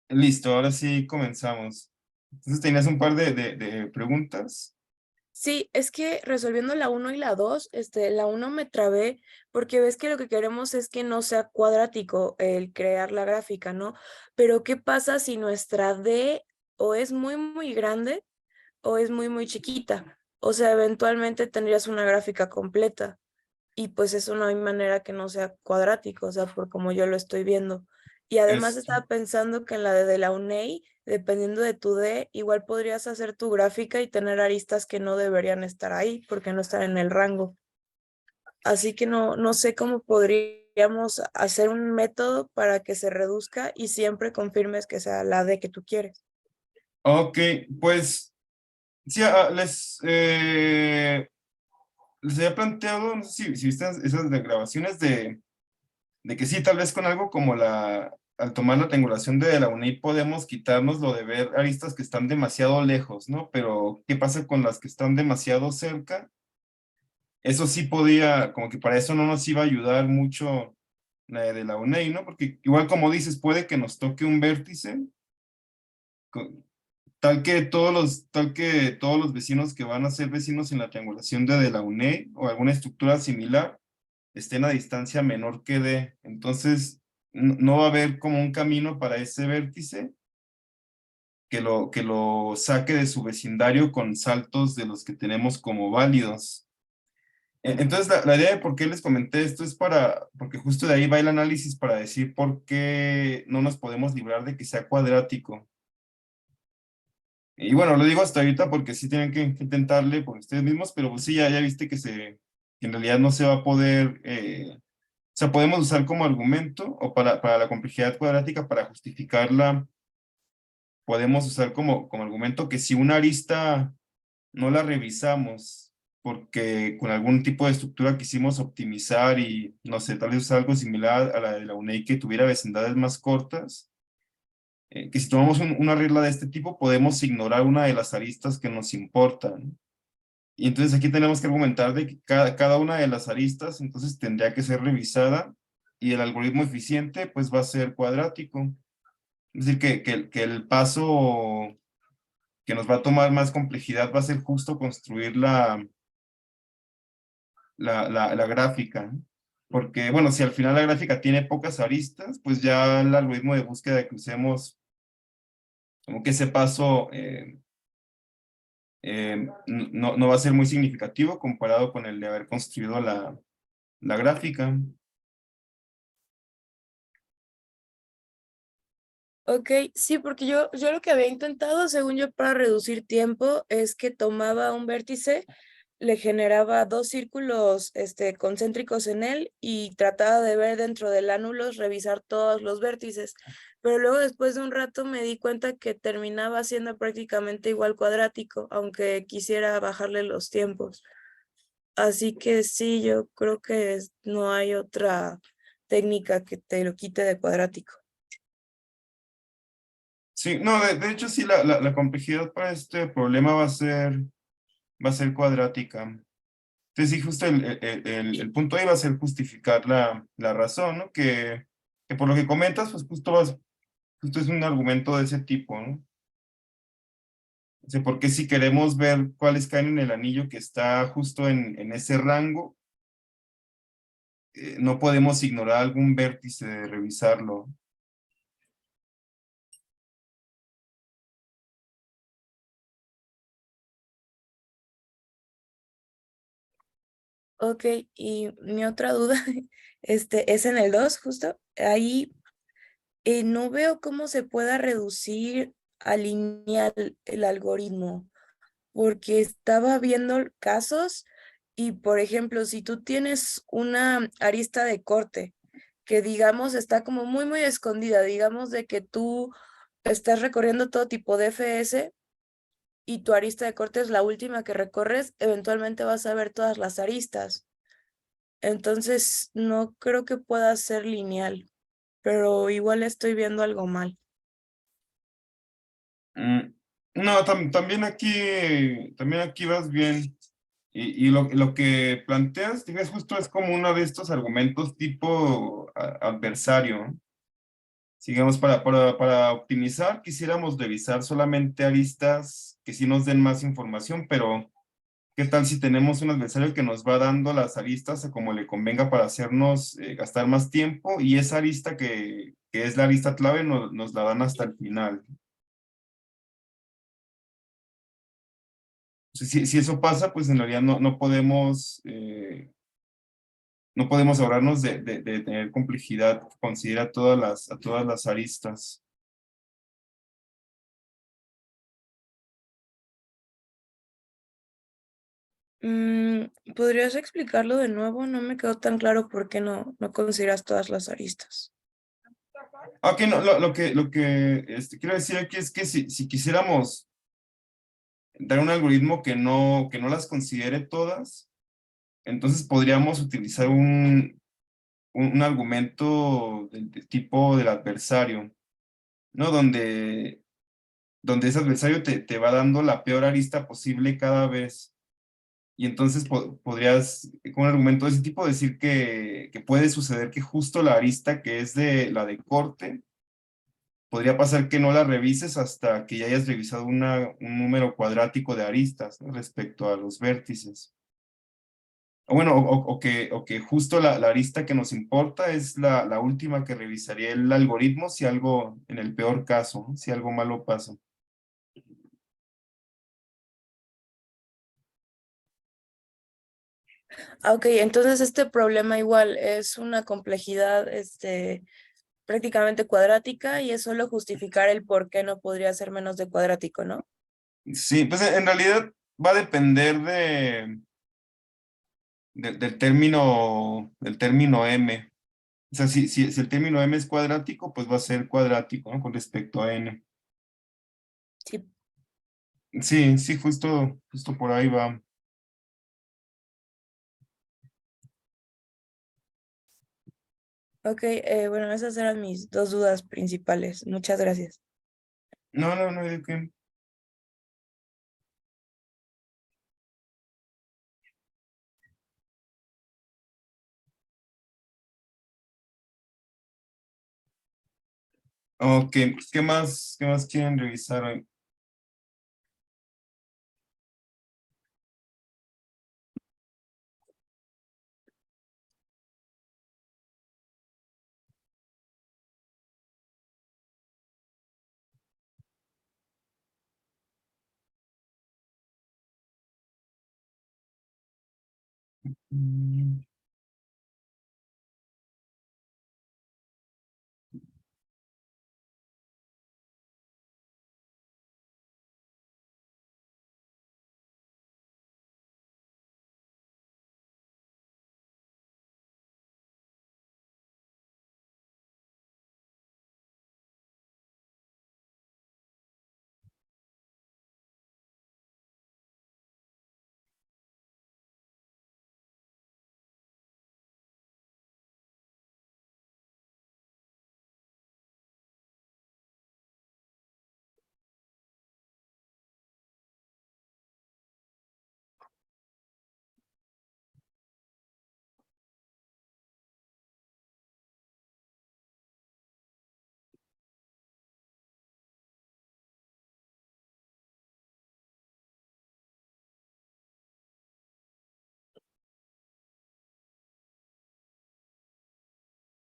Listo, ahora sí comenzamos. Entonces tenías un par de preguntas. Sí, es que resolviendo la uno y la 2, la uno me trabé porque ves que lo que queremos es que no sea cuadrático el crear la gráfica, ¿no? Pero ¿qué pasa si nuestra D o es muy, muy grande o es muy, muy chiquita? O sea, eventualmente tendrías una gráfica completa y pues eso no hay manera que no sea cuadrático, o sea, por como yo lo estoy viendo. Y además Es, estaba pensando que en la de la UNEI, dependiendo de tu D, igual podrías hacer tu gráfica y tener aristas que no deberían estar ahí porque no están en el rango. Así que no sé cómo podríamos hacer un método para que se reduzca y siempre confirmes que sea la D que tú quieres. ok, pues sí, les había planteado, no sé si viste esas de grabaciones de que sí, tal vez con algo como al tomar la triangulación de la UNI podemos quitarnos lo de ver aristas que están demasiado lejos, ¿no? Pero, ¿qué pasa con las que están demasiado cerca? Eso sí podía, como que para eso no nos iba a ayudar mucho la de la UNEI, ¿no? Porque igual como dices, puede que nos toque un vértice, co- tal que todos los vecinos que van a ser vecinos en la triangulación de la UNEI o alguna estructura similar estén a distancia menor que D. Entonces, no va a haber como un camino para ese vértice que lo saque de su vecindario con saltos de los que tenemos como válidos. Entonces, la idea de por qué les comenté esto es porque justo de ahí va el análisis para decir por qué no nos podemos librar de que sea cuadrático. Y bueno, lo digo hasta ahorita porque sí tienen que intentarle por ustedes mismos, pero pues sí, ya viste que en realidad no se va a poder, o sea, podemos usar como argumento o para la complejidad cuadrática, para justificarla, podemos usar como argumento que si una arista no la revisamos porque con algún tipo de estructura quisimos optimizar y no sé, tal vez usar algo similar a la de la UNEI que tuviera vecindades más cortas, que si tomamos una regla de este tipo podemos ignorar una de las aristas que nos importan. Y entonces aquí tenemos que argumentar de que cada una de las aristas entonces tendría que ser revisada y el algoritmo eficiente pues va a ser cuadrático. Es decir, que el paso que nos va a tomar más complejidad va a ser justo construir la gráfica, ¿no? Porque, bueno, si al final la gráfica tiene pocas aristas, pues ya el algoritmo de búsqueda que usemos, como que ese paso no va a ser muy significativo comparado con el de haber construido la gráfica. Ok, sí, porque yo lo que había intentado, según yo, para reducir tiempo, es que tomaba un vértice, le generaba dos círculos concéntricos en él y trataba de ver dentro del ángulos, revisar todos los vértices. Pero luego después de un rato me di cuenta que terminaba siendo prácticamente igual cuadrático, aunque quisiera bajarle los tiempos. Así que sí, yo creo que no hay otra técnica que te lo quite de cuadrático. Sí, no, de hecho sí, la complejidad para este problema va a ser cuadrática. Entonces sí, justo el punto ahí va a ser justificar la razón, ¿no? Que por lo que comentas, pues justo es un argumento de ese tipo, ¿no? O sea, porque si queremos ver cuáles caen en el anillo que está justo en ese rango, no podemos ignorar algún vértice de revisarlo. Ok, y mi otra duda, es en el 2 justo. Ahí no veo cómo se pueda reducir a lineal el algoritmo, porque estaba viendo casos y, por ejemplo, si tú tienes una arista de corte que digamos está como muy, muy escondida, digamos de que tú estás recorriendo todo tipo de FS y tu arista de corte es la última que recorres, eventualmente vas a ver todas las aristas. Entonces, no creo que pueda ser lineal, pero igual estoy viendo algo mal. Mm, No, también aquí vas bien. Y lo que planteas, digas, justo es como uno de estos argumentos tipo adversario, ¿no? O Sigamos para optimizar, quisiéramos revisar solamente aristas que sí nos den más información, pero ¿qué tal si tenemos un adversario que nos va dando las aristas a como le convenga para hacernos gastar más tiempo y esa arista que es la arista clave nos la dan hasta el final? Si eso pasa, pues en realidad no podemos ahorrarnos de tener complejidad que considera a todas las aristas. ¿Podrías explicarlo de nuevo? No me quedó tan claro por qué no consideras todas las aristas. Ok, no, lo que quiero decir aquí es que si quisiéramos dar un algoritmo que no las considere todas, entonces podríamos utilizar un argumento del tipo del adversario, ¿no? Donde ese adversario te va dando la peor arista posible cada vez. Y entonces podrías, con un argumento de ese tipo, decir que puede suceder que justo la arista que es de la de corte, podría pasar que no la revises hasta que ya hayas revisado un número cuadrático de aristas, ¿no? Respecto a los vértices. O bueno, o que justo la arista que nos importa es la última que revisaría el algoritmo si algo, en el peor caso, ¿no? Si algo malo pasa. Ok, entonces este problema igual es una complejidad prácticamente cuadrática y es solo justificar el por qué no podría ser menos de cuadrático, ¿no? Sí, pues en realidad va a depender del término m. O sea, si el término m es cuadrático, pues va a ser cuadrático, ¿no? Con respecto a n. Sí. Sí, sí, justo por ahí va. Ok, bueno, esas eran mis dos dudas principales. Muchas gracias. No hay de qué. Ok, qué más quieren revisar hoy? Mm,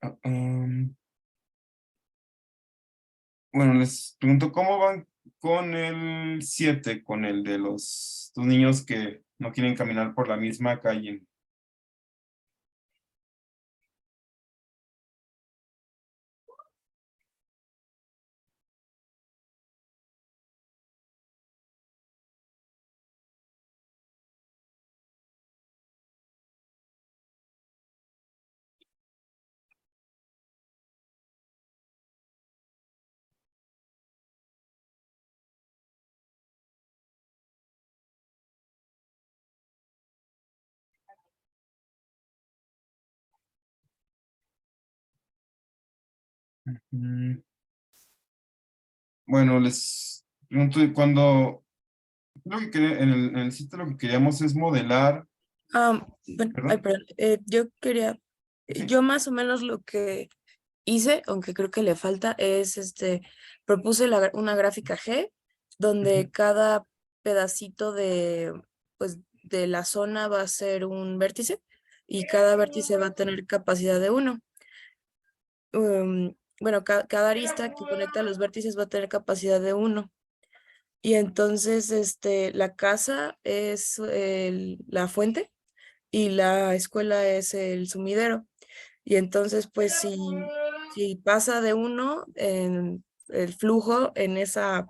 ah, bueno, les pregunto, ¿cómo van con el 7, con el de los dos niños que no quieren caminar por la misma calle? Mm, Bueno, les pregunto, lo que en el sitio lo que queríamos es modelar, Bueno, ay, ¿perdón? perdón, yo quería, Sí. yo más o menos lo que hice, aunque creo que le falta, es propuse una gráfica G Ujú. donde cada pedacito pues, de la zona va a ser un vértice y cada vértice va a tener capacidad de uno. Bueno, cada arista que conecta los vértices va a tener capacidad de uno. Y entonces, la casa es la fuente y la escuela es el sumidero. Y entonces, pues, si pasa de uno en el flujo en esa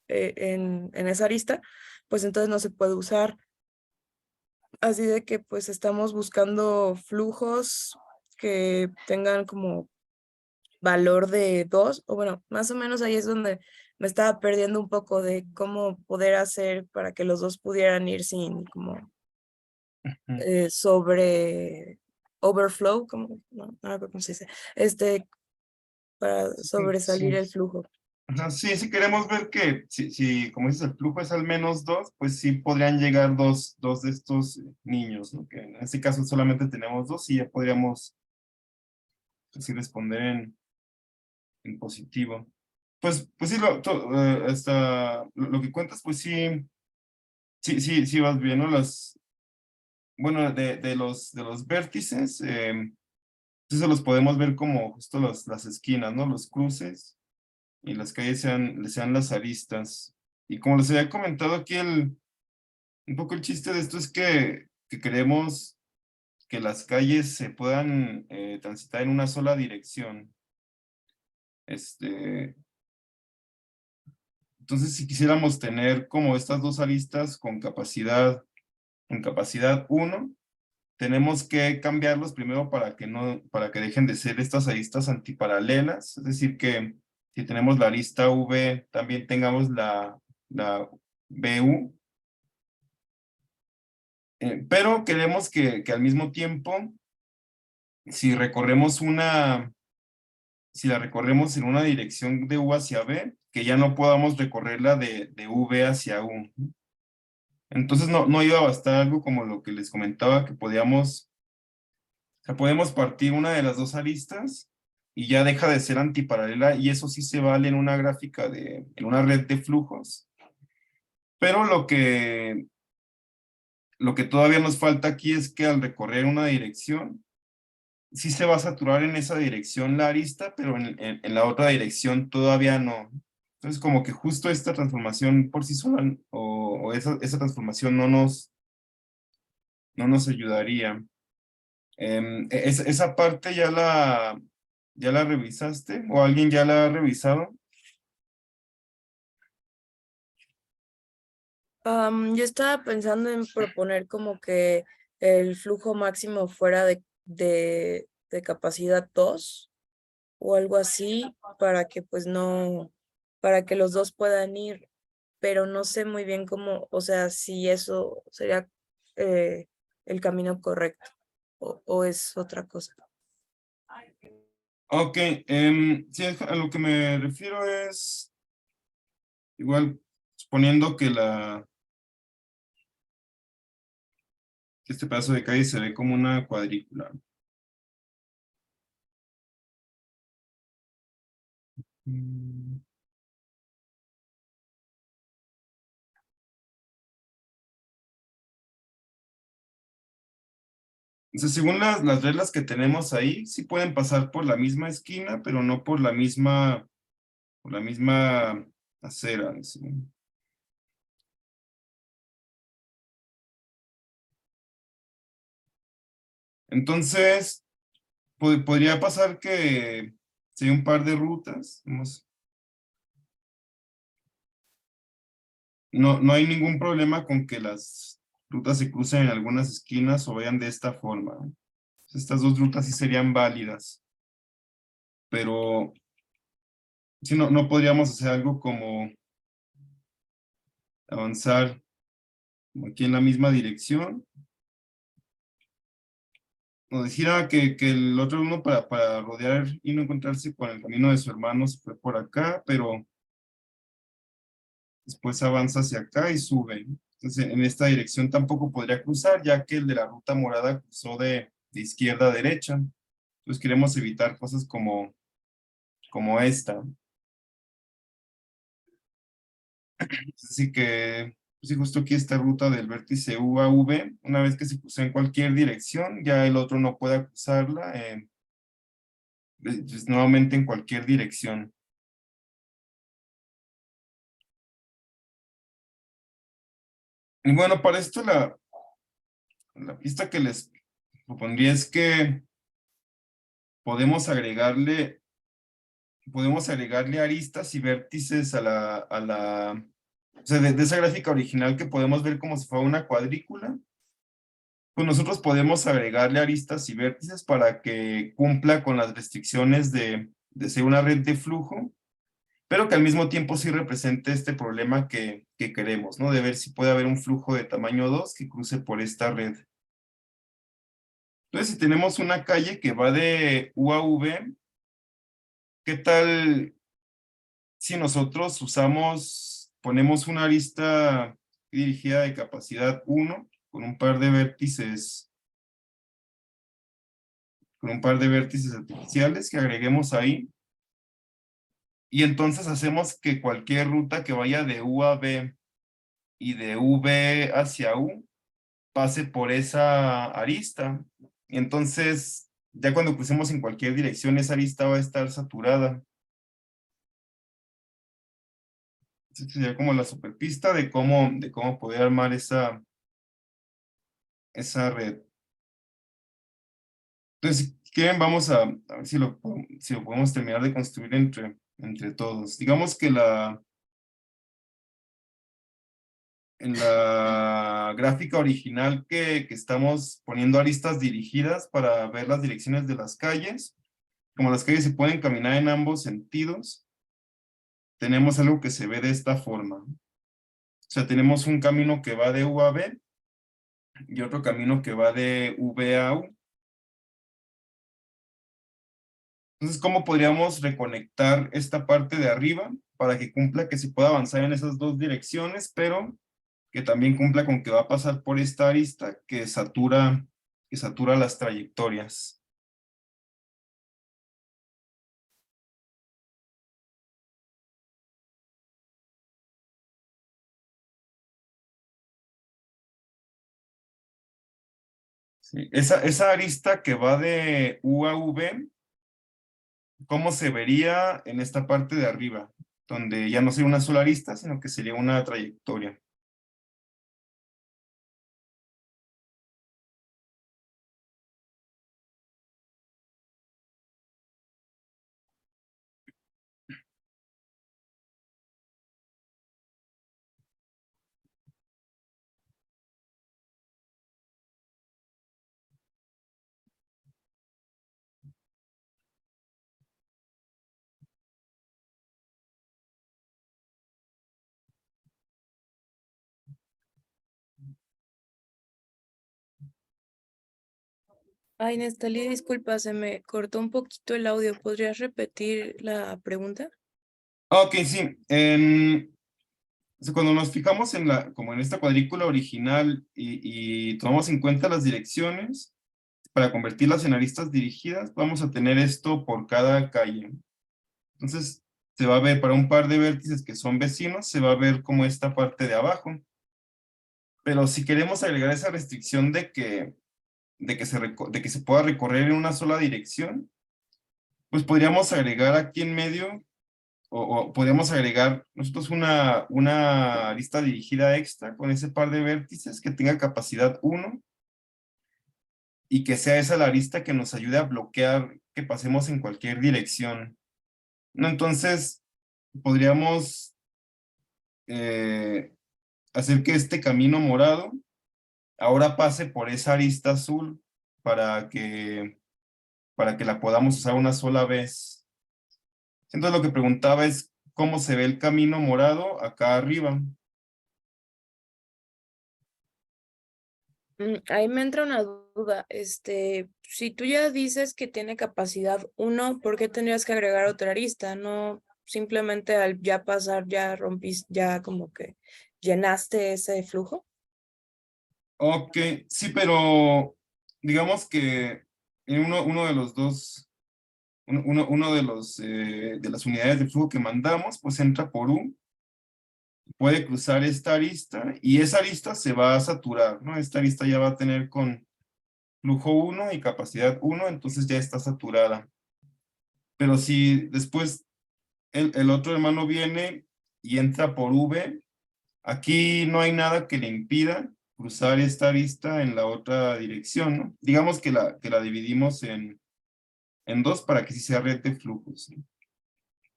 arista, pues entonces no se puede usar. Así de que, pues, estamos buscando flujos que tengan como valor de 2, o bueno, más o menos ahí es donde me estaba perdiendo un poco de cómo poder hacer para que los dos pudieran ir sin como Ujú. sobre overflow, como, no me acuerdo cómo se dice, para sobresalir Sí, el flujo. ajá, sí, si queremos ver que, si como dices, el flujo es al menos dos, pues sí podrían llegar dos de estos niños, ¿no? Que en este caso solamente tenemos dos y ya podríamos así responder en positivo. Pues sí, lo que cuentas, pues sí vas bien, ¿no? Bueno, de los vértices, sí se los podemos ver como justo las esquinas, ¿no? Los cruces y las calles sean las aristas. Y como les había comentado aquí, un poco el chiste de esto es que queremos que las calles se puedan transitar en una sola dirección. Este, entonces, si quisiéramos tener como estas dos aristas con capacidad uno, tenemos que cambiarlos primero para que dejen de ser estas aristas antiparalelas. Es decir, que si tenemos la arista V, también tengamos la BU. Pero queremos que al mismo tiempo, si recorremos si la recorremos en una dirección de U hacia B, que ya no podamos recorrerla de V hacia U. Entonces no iba a bastar algo como lo que les comentaba, que o sea, podemos partir una de las dos aristas y ya deja de ser antiparalela, y eso sí se vale en una gráfica en una red de flujos. Pero lo que todavía nos falta aquí es que al recorrer una dirección, sí se va a saturar en esa dirección la arista, pero en la otra dirección todavía no. Entonces, como que justo esta transformación por sí sola, o esa transformación no nos ayudaría. Esa parte ya la revisaste, o alguien ya la ha revisado. Yo estaba pensando en proponer como que el flujo máximo fuera de capacidad 2 o algo así para que pues no, para que los dos puedan ir, pero no sé muy bien cómo, o sea, si eso sería el camino correcto o es otra cosa. Ok, sí, a lo que me refiero es igual, suponiendo que este pedazo de calle se ve como una cuadrícula. Mm, O sea, según las reglas que tenemos ahí, sí pueden pasar por la misma esquina, pero no por la misma acera. ¿Sí? Entonces, podría pasar que si hay un par de rutas, no hay ningún problema con que las rutas se crucen en algunas esquinas o vayan de esta forma. Estas dos rutas sí serían válidas, pero si no podríamos hacer algo como avanzar como aquí en la misma dirección, o decir que el otro uno para rodear y no encontrarse con el camino de su hermano se fue por acá, pero después avanza hacia acá y sube. Entonces, en esta dirección tampoco podría cruzar, ya que el de la ruta morada cruzó de izquierda a derecha. Pues queremos evitar cosas como esta. Así que, pues sí, justo aquí esta ruta del vértice U a V, una vez que se cruza en cualquier dirección, ya el otro no puede cruzarla, pues, nuevamente en cualquier dirección. Y bueno, para esto la pista que les propondría es que podemos agregarle aristas y vértices o sea, de esa gráfica original que podemos ver como si fuera una cuadrícula, pues nosotros podemos agregarle aristas y vértices para que cumpla con las restricciones de ser una red de flujo, pero que al mismo tiempo sí represente este problema que queremos, ¿no? De ver si puede haber un flujo de tamaño 2 que cruce por esta red. Entonces, si tenemos una calle que va de U a V, ¿qué tal si nosotros ponemos una arista dirigida de capacidad 1 con un par de vértices, artificiales que agreguemos ahí? Y entonces hacemos que cualquier ruta que vaya de U a V y de V hacia U pase por esa arista. Y entonces, ya cuando crucemos en cualquier dirección, esa arista va a estar saturada. Esa sería como la superpista de cómo poder armar esa red. Entonces, si quieren, vamos a ver si lo podemos terminar de construir entre todos. Digamos que en la gráfica original que estamos poniendo aristas dirigidas para ver las direcciones de las calles, como las calles se pueden caminar en ambos sentidos, tenemos algo que se ve de esta forma. O sea, tenemos un camino que va de U a V y otro camino que va de V a U. Entonces, ¿cómo podríamos reconectar esta parte de arriba para que cumpla que se pueda avanzar en esas dos direcciones, pero que también cumpla con que va a pasar por esta arista que satura las trayectorias? Sí, esa arista que va de U a V, ¿cómo se vería en esta parte de arriba? Donde ya no sería una sola arista, sino que sería una trayectoria. Ay, Nestalí, disculpa, se me cortó un poquito el audio. ¿Podrías repetir la pregunta? Ok, sí. O sea, cuando nos fijamos como en esta cuadrícula original y tomamos en cuenta las direcciones, para convertirlas en aristas dirigidas, vamos a tener esto por cada calle. Entonces, se va a ver para un par de vértices que son vecinos, se va a ver como esta parte de abajo. Pero si queremos agregar esa restricción de que se pueda recorrer en una sola dirección, pues podríamos agregar aquí en medio, o podríamos agregar nosotros una lista dirigida extra con ese par de vértices que tenga capacidad 1 y que sea esa la lista que nos ayude a bloquear que pasemos en cualquier dirección. ¿No? Entonces, podríamos hacer que este camino morado ahora pase por esa arista azul para que, para que la podamos usar una sola vez. Entonces, lo que preguntaba es cómo se ve el camino morado acá arriba. Ahí me entra una duda. Si tú ya dices que tiene capacidad 1, ¿por qué tendrías que agregar otra arista? No, simplemente al ya pasar, ya rompiste, ya como que llenaste ese flujo. Ok, sí, pero digamos que en uno de los dos uno de las unidades de flujo que mandamos, pues entra por U, puede cruzar esta arista y esa arista se va a saturar, ¿no? Esta arista ya va a tener con flujo 1 y capacidad 1, entonces ya está saturada. Pero si después el otro hermano viene y entra por V, aquí no hay nada que le impida cruzar esta arista en la otra dirección, ¿no? Digamos que la dividimos en dos para que sí sea red de flujos, ¿no?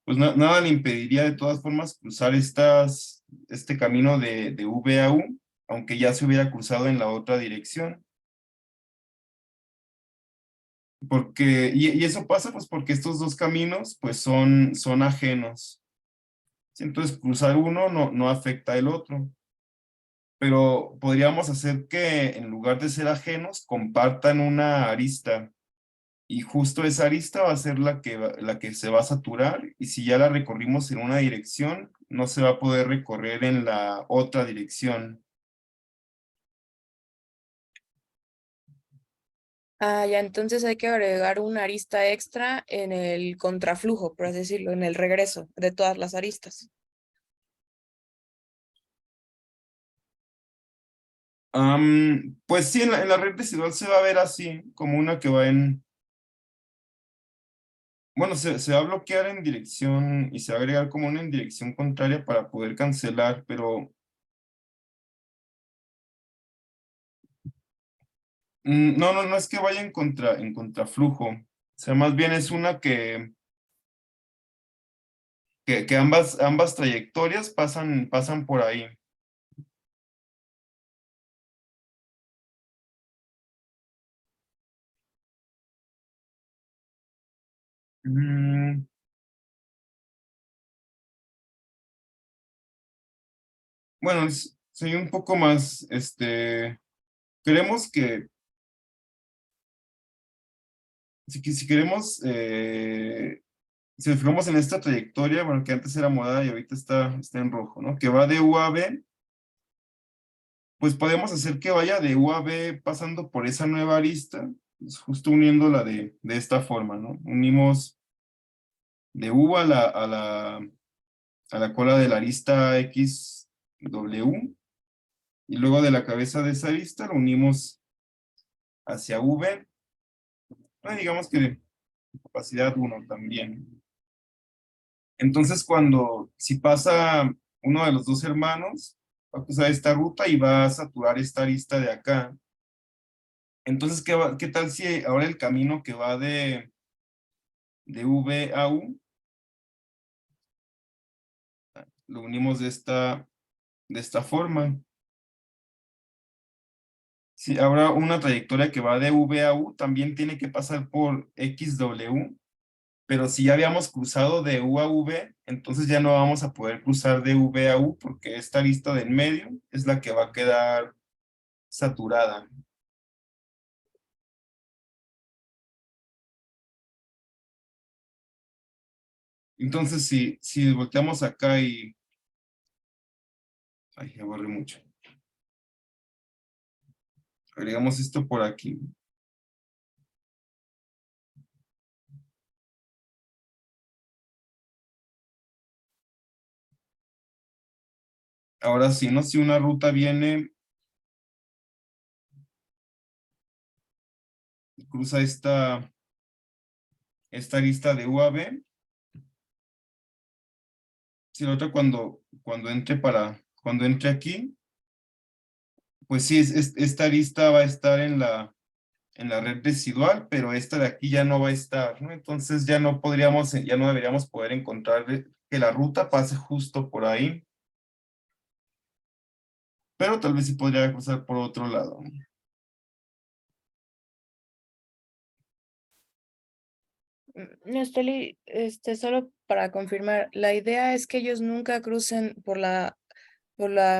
Pues nada le impediría de todas formas cruzar este camino de V a U, aunque ya se hubiera cruzado en la otra dirección. Y eso pasa pues porque estos dos caminos pues son ajenos. ¿Sí? Entonces cruzar uno no afecta el otro. Pero podríamos hacer que en lugar de ser ajenos, compartan una arista. Y justo esa arista va a ser la que se va a saturar. Y si ya la recorrimos en una dirección, no se va a poder recorrer en la otra dirección. Ah, ya, entonces hay que agregar una arista extra en el contraflujo, por así decirlo, en el regreso de todas las aristas. Pues sí, en la red residual se va a ver así, como una que va en... Bueno, se va a bloquear en dirección y se va a agregar como una en dirección contraria para poder cancelar, pero no es que vaya en contraflujo. O sea, más bien es una que ambas trayectorias pasan por ahí. Mm, bueno, soy un poco más, queremos que, si queremos, si nos fijamos en esta trayectoria, bueno, que antes era morada y ahorita está en rojo, ¿no? Que va de U a B, pues podemos hacer que vaya de U a B pasando por esa nueva arista, pues justo uniéndola de esta forma, ¿no? Unimos de U a la cola de la arista XW, y luego de la cabeza de esa arista lo unimos hacia V, digamos que de capacidad 1 también. Entonces, si pasa uno de los dos hermanos, va a cruzar esta ruta y va a saturar esta arista de acá. Entonces, ¿qué tal si ahora el camino que va de V a U, lo unimos de esta forma? Si ahora una trayectoria que va de V a U también tiene que pasar por XW, pero si ya habíamos cruzado de U a V, entonces ya no vamos a poder cruzar de V a U porque esta lista del medio es la que va a quedar saturada. Entonces, si volteamos acá y... Ay, ya borré mucho. Agregamos esto por aquí. Ahora sí, ¿no? Si una ruta viene y cruza esta lista de U a V, si la otra cuando entre aquí, pues sí, esta lista va a estar en la red residual, pero esta de aquí ya no va a estar, ¿no? Entonces ya no deberíamos poder encontrar que la ruta pase justo por ahí, pero tal vez sí podría cruzar por otro lado. Nesteli, solo para confirmar, la idea es que ellos nunca crucen por la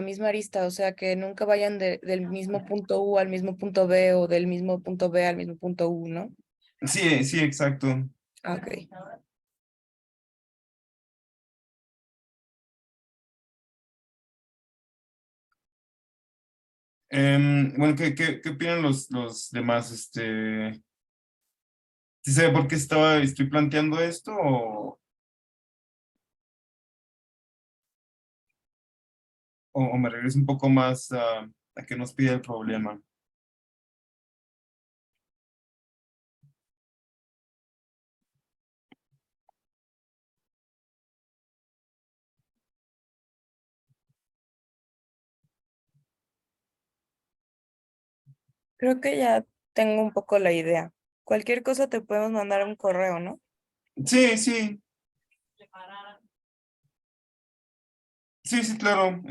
misma arista, o sea, que nunca vayan del mismo punto U al mismo punto B o del mismo punto B al mismo punto U, ¿no? Sí, sí, exacto. Ah, ok. Bueno, ¿qué opinan los demás? ¿Sí sabe por qué estoy planteando esto o me regreso un poco más a qué nos pide el problema? Creo que ya tengo un poco la idea. Cualquier cosa te podemos mandar un correo, ¿no? Sí, sí, sí, sí, claro.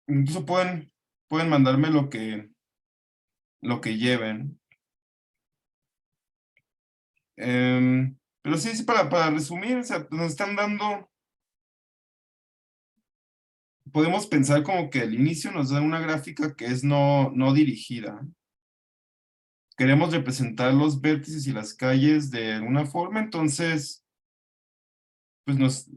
Incluso pueden mandarme lo que lleven. Pero sí, sí, para resumir, o sea, nos están dando, podemos pensar como que al inicio nos da una gráfica que es no dirigida. Queremos representar los vértices y las calles de alguna forma, entonces, pues nos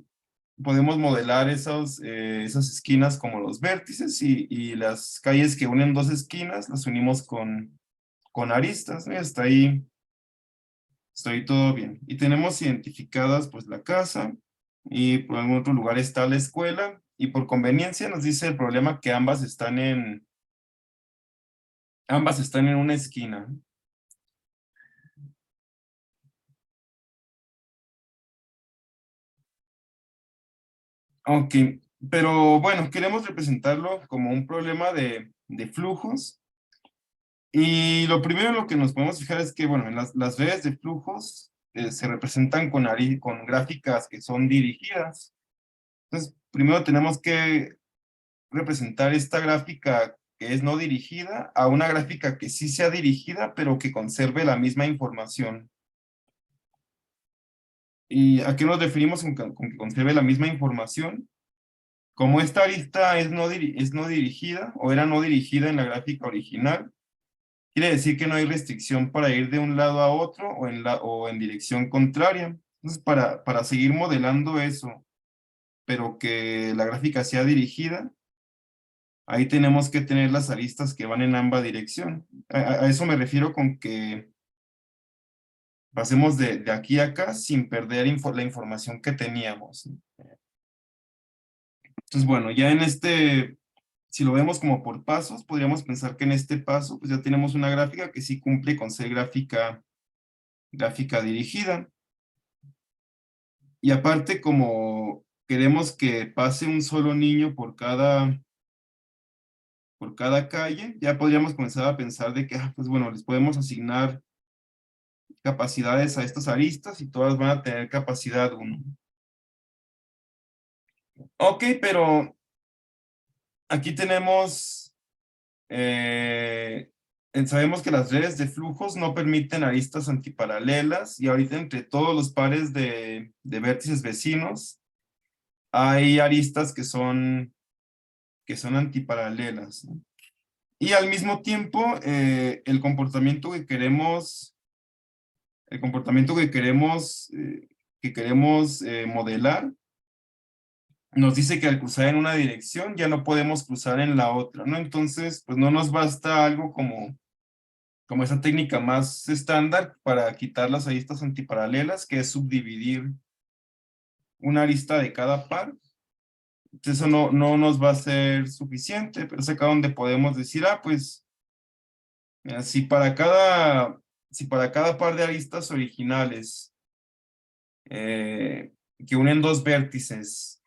podemos modelar esas esquinas como los vértices y las calles que unen dos esquinas las unimos con aristas, ¿no? Y hasta ahí estoy todo bien. Y tenemos identificadas pues la casa y por algún otro lugar está la escuela y por conveniencia nos dice el problema que ambas están en una esquina. Ok, pero bueno, queremos representarlo como un problema de flujos. Y lo primero en lo que nos podemos fijar es que, bueno, en las redes de flujos se representan con gráficas que son dirigidas. Entonces, primero tenemos que representar esta gráfica que es no dirigida a una gráfica que sí sea dirigida, pero que conserve la misma información. ¿Y a qué nos referimos con que conserve la misma información? Como esta arista es no dirigida o era no dirigida en la gráfica original, quiere decir que no hay restricción para ir de un lado a otro o en dirección contraria. Entonces, para seguir modelando eso, pero que la gráfica sea dirigida, ahí tenemos que tener las aristas que van en ambas dirección. A eso me refiero con que pasemos de aquí a acá sin perder la información que teníamos, ¿no? Entonces, bueno, ya si lo vemos como por pasos, podríamos pensar que en este paso, pues ya tenemos una gráfica que sí cumple con ser gráfica dirigida. Y aparte, como queremos que pase un solo niño por cada calle, ya podríamos comenzar a pensar de que, pues bueno, les podemos asignar capacidades a estas aristas y todas van a tener capacidad uno. Ok, pero aquí tenemos, sabemos que las redes de flujos no permiten aristas antiparalelas y ahorita entre todos los pares de vértices vecinos hay aristas que son antiparalelas, ¿no? Y al mismo tiempo, el comportamiento que queremos modelar nos dice que al cruzar en una dirección ya no podemos cruzar en la otra, ¿no? Entonces, pues no nos basta algo como esa técnica más estándar para quitar las aristas antiparalelas, que es subdividir una arista de cada par. Entonces, eso no nos va a ser suficiente, pero es acá donde podemos decir, pues, mira, si para cada par de aristas originales que unen dos vértices,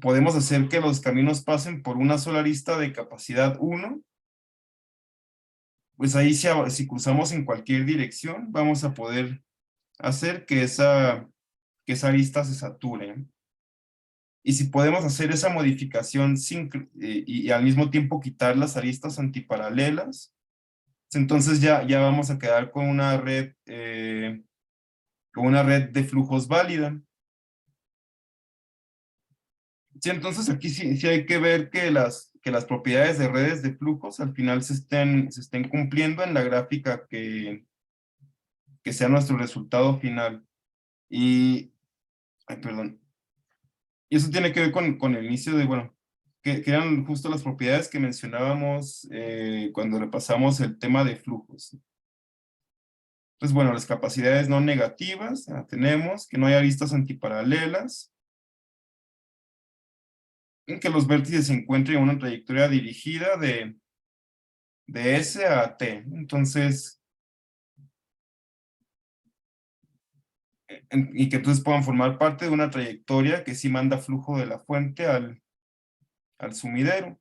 podemos hacer que los caminos pasen por una sola arista de capacidad uno, pues ahí si cruzamos en cualquier dirección, vamos a poder hacer que esa arista se sature. Y si podemos hacer esa modificación y al mismo tiempo quitar las aristas antiparalelas, entonces ya vamos a quedar con una red de flujos válida. Sí, entonces aquí sí hay que ver que las propiedades de redes de flujos al final se estén cumpliendo en la gráfica que sea nuestro resultado final. Ay, perdón. Y eso tiene que ver con el inicio bueno, que eran justo las propiedades que mencionábamos cuando repasamos el tema de flujos. Entonces, bueno, las capacidades no negativas, tenemos que no hay aristas antiparalelas, en que los vértices se encuentren en una trayectoria dirigida de S a T. Entonces, y que entonces puedan formar parte de una trayectoria que sí manda flujo de la fuente al sumidero.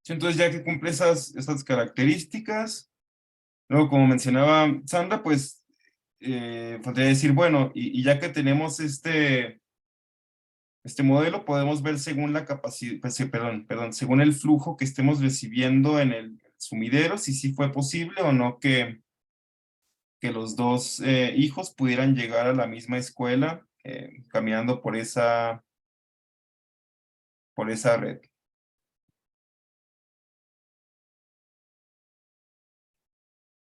Sí, entonces, ya que cumple esas características, luego, como mencionaba Sandra, pues, podría decir, bueno, y ya que tenemos este modelo, podemos ver según la capacidad, pues, sí, perdón, según el flujo que estemos recibiendo en el sumidero, si sí fue posible o no que los dos hijos pudieran llegar a la misma escuela caminando por esa red.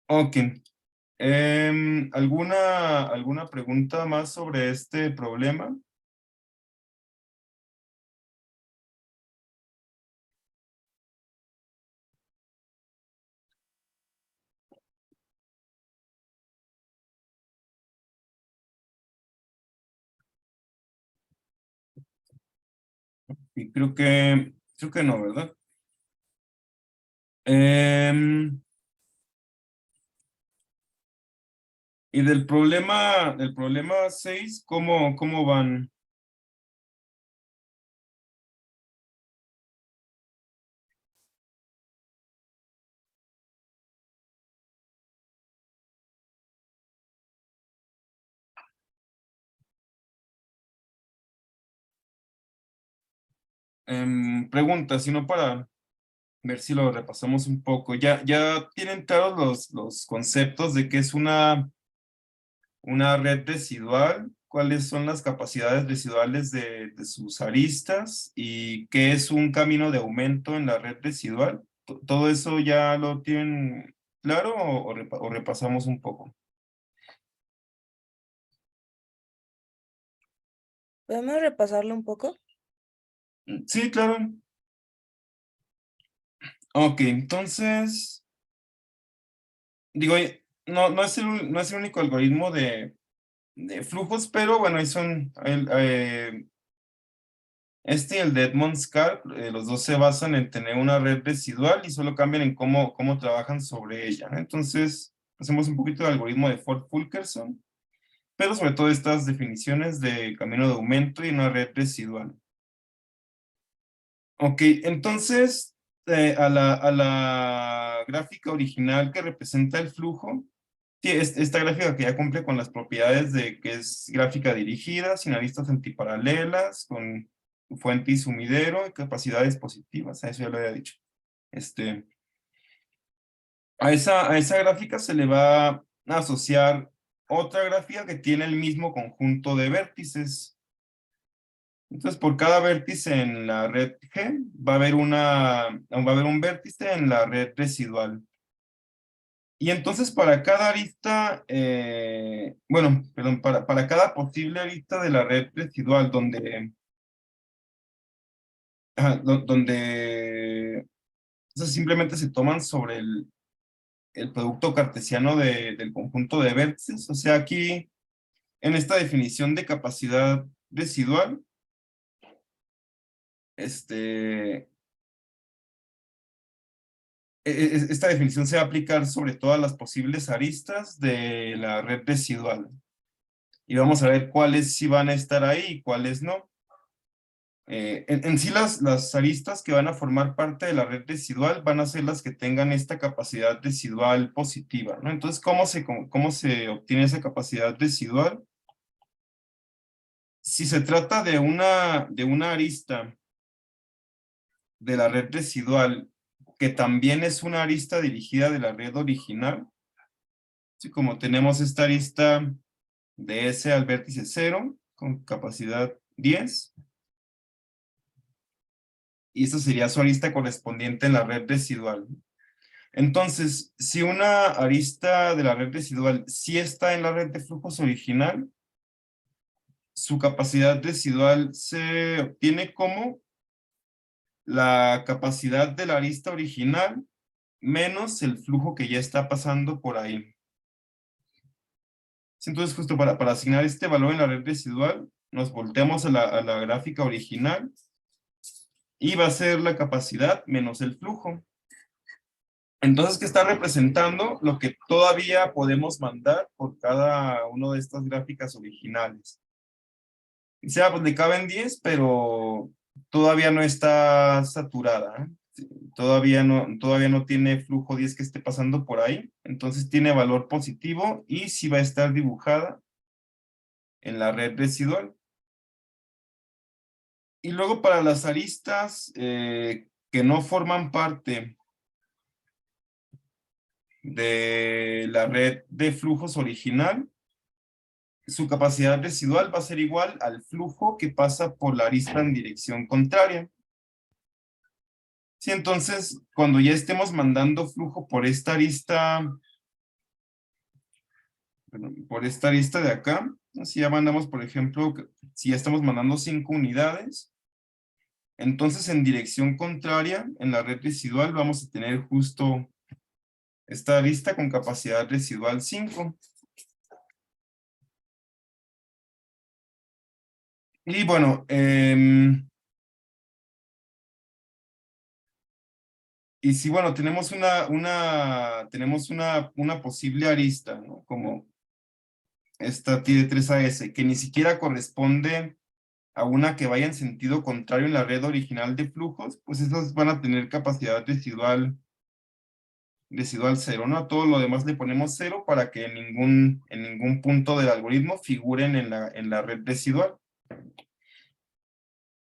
Ok. ¿Alguna pregunta más sobre este problema? Y creo que no, ¿verdad? Y del problema 6, ¿cómo van? Pregunta, sino para ver si lo repasamos un poco. Ya tienen claros los conceptos de qué es una red residual, cuáles son las capacidades residuales de sus aristas y qué es un camino de aumento en la red residual. ¿Todo eso ya lo tienen claro o repasamos un poco? ¿Podemos repasarlo un poco? Sí, claro. Ok, entonces, digo, no es el único algoritmo de flujos, pero bueno, ahí son, este y el de Edmonds-Karp, los dos se basan en tener una red residual y solo cambian en cómo trabajan sobre ella, ¿no? Entonces, hacemos un poquito de algoritmo de Ford-Fulkerson, pero sobre todo estas definiciones de camino de aumento y una red residual. Ok, entonces, a la gráfica original que representa el flujo, sí, esta gráfica que ya cumple con las propiedades de que es gráfica dirigida, sin aristas antiparalelas, con fuente y sumidero, y capacidades positivas, a eso ya lo había dicho. A esa gráfica se le va a asociar otra gráfica que tiene el mismo conjunto de vértices. Entonces, por cada vértice en la red G, va a haber un vértice en la red residual. Y entonces para cada arista, bueno, perdón, para cada posible arista de la red residual donde o sea, simplemente se toman sobre el producto cartesiano del conjunto de vértices. O sea, aquí en esta definición de capacidad residual, este, esta definición se va a aplicar sobre todas las posibles aristas de la red residual. Y vamos a ver cuáles sí van a estar ahí y cuáles no. En sí las aristas que van a formar parte de la red residual van a ser las que tengan esta capacidad residual positiva, ¿no? Entonces, ¿cómo se obtiene esa capacidad residual? Si se trata de una arista de la red residual que también es una arista dirigida de la red original, así como tenemos esta arista de S al vértice 0 con capacidad 10, y esta sería su arista correspondiente en la red residual. Entonces, si una arista de la red residual sí está en la red de flujos original, su capacidad residual se obtiene como la capacidad de la arista original menos el flujo que ya está pasando por ahí. Sí, entonces, justo para asignar este valor en la red residual, nos volteamos a la gráfica original y va a ser la capacidad menos el flujo. Entonces, ¿qué está representando? Lo que todavía podemos mandar por cada una de estas gráficas originales. O sea, pues le caben 10, pero todavía no está saturada, ¿eh? Sí, todavía no tiene flujo 10 que esté pasando por ahí. Entonces tiene valor positivo y sí va a estar dibujada en la red residual. Y luego para las aristas que no forman parte de la red de flujos original, su capacidad residual va a ser igual al flujo que pasa por la arista en dirección contraria. Sí, entonces, cuando ya estemos mandando flujo por esta arista, perdón, por esta arista de acá, ¿no? Si ya mandamos, por ejemplo, si ya estamos mandando 5 unidades, entonces en dirección contraria, en la red residual, vamos a tener justo esta arista con capacidad residual 5. Y bueno, y si bueno, tenemos una posible arista, ¿no? Como esta tiene 3AS, que ni siquiera corresponde a una que vaya en sentido contrario en la red original de flujos, pues esas van a tener capacidad residual 0, ¿no? A todo lo demás le ponemos 0 para que en ningún punto del algoritmo figuren en la red residual.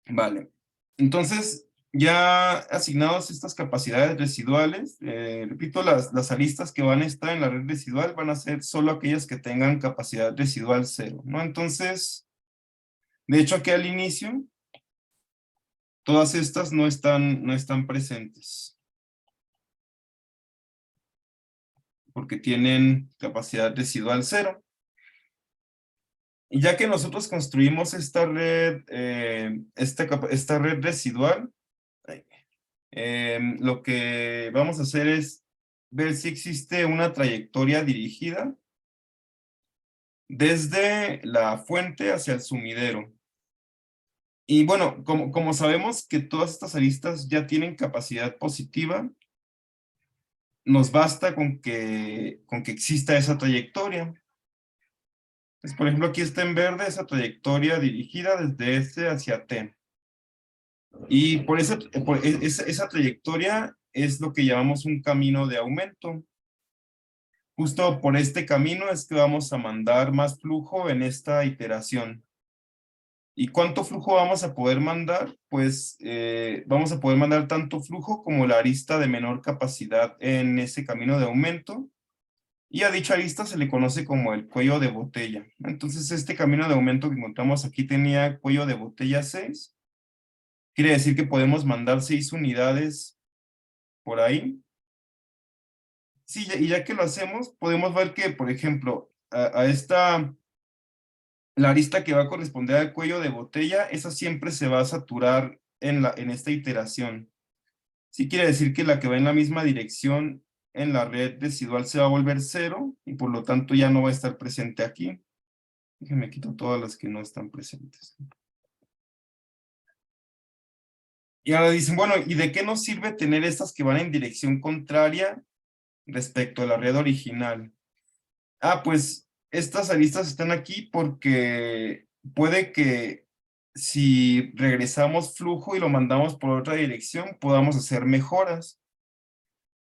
Vale. Entonces, ya asignados estas capacidades residuales, repito, las aristas que van a estar en la red residual van a ser solo aquellas que tengan capacidad residual 0, ¿no? Entonces, de hecho, aquí al inicio, todas estas no están presentes, porque tienen capacidad residual 0. Y ya que nosotros construimos esta red, esta red residual, lo que vamos a hacer es ver si existe una trayectoria dirigida desde la fuente hacia el sumidero. Y bueno, como sabemos que todas estas aristas ya tienen capacidad positiva, nos basta con que exista esa trayectoria. Entonces, por ejemplo, aquí está en verde esa trayectoria dirigida desde S hacia T. Y esa trayectoria es lo que llamamos un camino de aumento. Justo por este camino es que vamos a mandar más flujo en esta iteración. ¿Y cuánto flujo vamos a poder mandar? Pues vamos a poder mandar tanto flujo como la arista de menor capacidad en ese camino de aumento. Y a dicha arista se le conoce como el cuello de botella. Entonces este camino de aumento que encontramos aquí tenía cuello de botella 6. Quiere decir que podemos mandar 6 unidades por ahí. Sí, y ya que lo hacemos, podemos ver que, por ejemplo, la arista que va a corresponder al cuello de botella, esa siempre se va a saturar en esta iteración. Sí quiere decir que la que va en la misma dirección en la red residual se va a volver 0 y por lo tanto ya no va a estar presente aquí. Déjenme quito todas las que no están presentes. Y ahora dicen, bueno, ¿y de qué nos sirve tener estas que van en dirección contraria respecto a la red original? Ah, pues estas aristas están aquí porque puede que si regresamos flujo y lo mandamos por otra dirección, podamos hacer mejoras.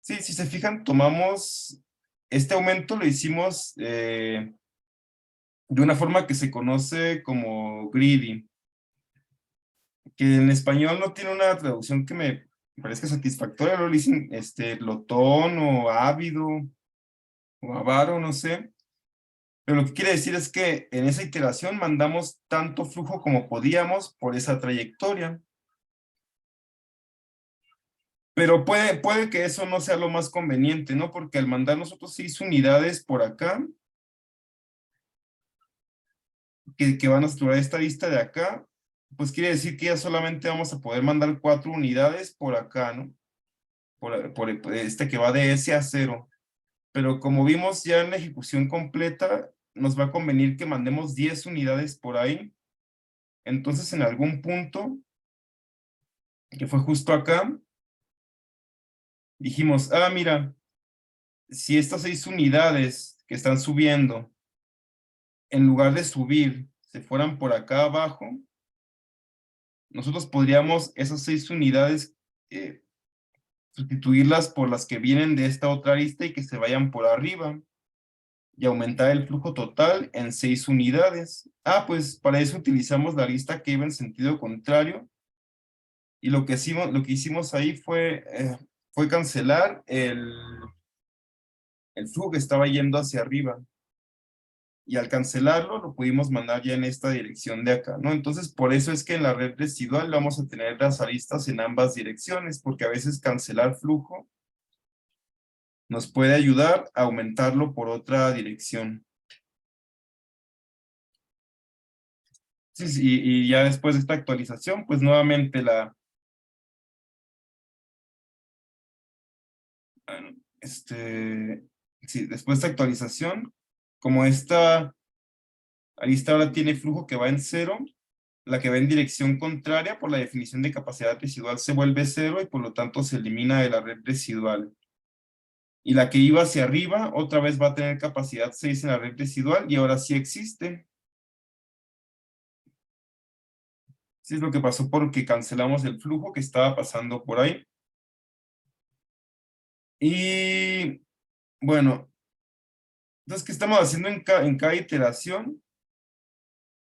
Sí, si se fijan, tomamos este aumento, lo hicimos de una forma que se conoce como greedy, que en español no tiene una traducción que me parezca satisfactoria, lo dicen glotón o ávido o avaro, no sé. Pero lo que quiere decir es que en esa iteración mandamos tanto flujo como podíamos por esa trayectoria. Pero puede que eso no sea lo más conveniente, ¿no? Porque al mandar nosotros 6 unidades por acá, que van a saturar esta lista de acá, pues quiere decir que ya solamente vamos a poder mandar 4 unidades por acá, ¿no? Por este que va de S a 0. Pero como vimos ya en la ejecución completa, nos va a convenir que mandemos 10 unidades por ahí. Entonces, en algún punto, que fue justo acá, dijimos, ah, mira, si estas 6 unidades que están subiendo, en lugar de subir, se fueran por acá abajo, nosotros podríamos esas 6 unidades sustituirlas por las que vienen de esta otra arista y que se vayan por arriba y aumentar el flujo total en 6 unidades. Ah, pues para eso utilizamos la arista que iba en sentido contrario y lo que hicimos ahí fue cancelar el flujo que estaba yendo hacia arriba. Y al cancelarlo, lo pudimos mandar ya en esta dirección de acá, ¿no? Entonces, por eso es que en la red residual vamos a tener las aristas en ambas direcciones, porque a veces cancelar flujo nos puede ayudar a aumentarlo por otra dirección. Sí, sí, y ya después de esta actualización, pues nuevamente sí, después de esta actualización, como esta arista ahora tiene flujo que va en cero, la que va en dirección contraria por la definición de capacidad residual se vuelve cero y por lo tanto se elimina de la red residual. Y la que iba hacia arriba otra vez va a tener capacidad 6 en la red residual y ahora sí existe. Sí es lo que pasó porque cancelamos el flujo que estaba pasando por ahí. Y bueno, entonces, ¿qué estamos haciendo en cada iteración?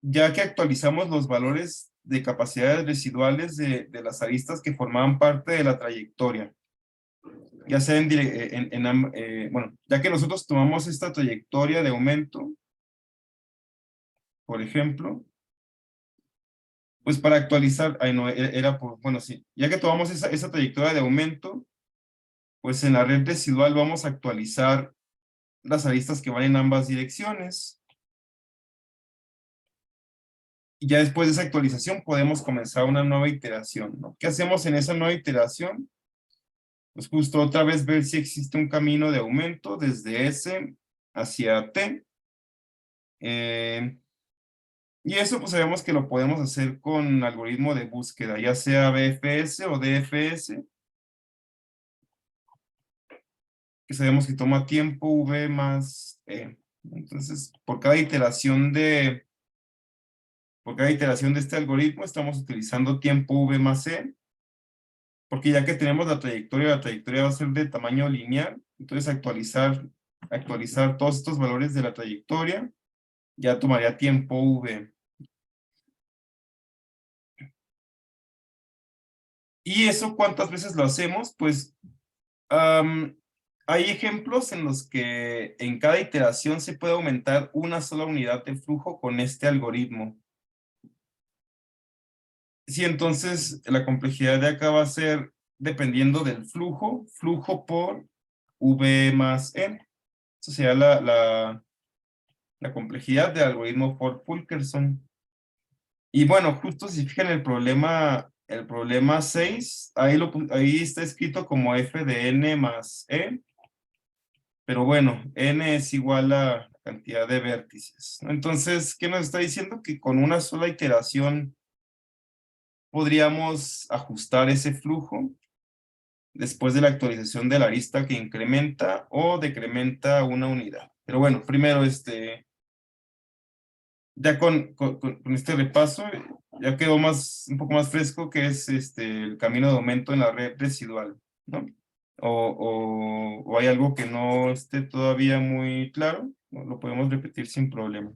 Ya que actualizamos los valores de capacidades residuales de las aristas que formaban parte de la trayectoria. Ya sea bueno, ya que nosotros tomamos esta trayectoria de aumento, por ejemplo, pues para actualizar, no, bueno, sí, ya que tomamos esa trayectoria de aumento, pues en la red residual vamos a actualizar las aristas que van en ambas direcciones. Y ya después de esa actualización podemos comenzar una nueva iteración, ¿no? ¿Qué hacemos en esa nueva iteración? Pues justo otra vez ver si existe un camino de aumento desde S hacia T. Y eso pues sabemos que lo podemos hacer con algoritmo de búsqueda, ya sea BFS o DFS, que sabemos que toma tiempo V más E. Entonces, por cada iteración de este algoritmo estamos utilizando tiempo V más E, porque ya que tenemos la trayectoria va a ser de tamaño lineal, entonces actualizar todos estos valores de la trayectoria ya tomaría tiempo V. ¿Y eso cuántas veces lo hacemos? Pues hay ejemplos en los que en cada iteración se puede aumentar una sola unidad de flujo con este algoritmo. Sí, entonces la complejidad de acá va a ser dependiendo del flujo por V más N. Eso sería la complejidad del algoritmo Ford-Fulkerson. Y bueno, justo si fijan el problema 6, ahí está escrito como f de n más e, pero bueno, n es igual a la cantidad de vértices, ¿no? Entonces, ¿qué nos está diciendo? Que con una sola iteración podríamos ajustar ese flujo después de la actualización de la arista que incrementa o decrementa una unidad. Pero bueno, primero, ya con este repaso, ya quedó un poco más fresco que es el camino de aumento en la red residual, ¿no? O hay algo que no esté todavía muy claro, ¿no? Lo podemos repetir sin problema.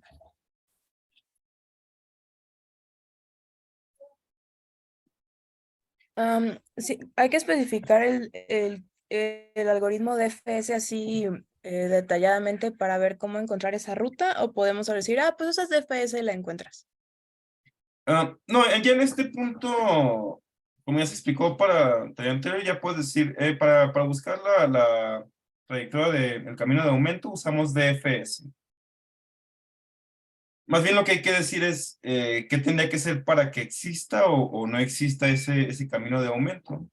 Sí, hay que especificar el algoritmo de FS así detalladamente para ver cómo encontrar esa ruta, o podemos solo decir, ah, pues usas DFS y la encuentras. No, ya en este punto, como ya se explicó para tarea anterior, ya puedes decir, para buscar la trayectoria del camino de aumento usamos DFS. Más bien lo que hay que decir es qué tendría que ser para que exista o no exista ese camino de aumento.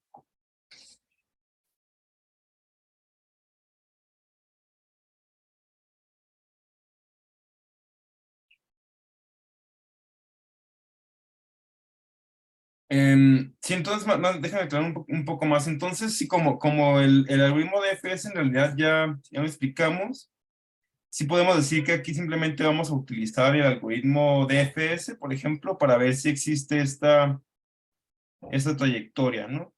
Sí, entonces, déjame aclarar un poco más. Entonces, sí, como el algoritmo de FS en realidad ya lo explicamos, sí podemos decir que aquí simplemente vamos a utilizar el algoritmo de FS, por ejemplo, para ver si existe esta trayectoria, ¿no?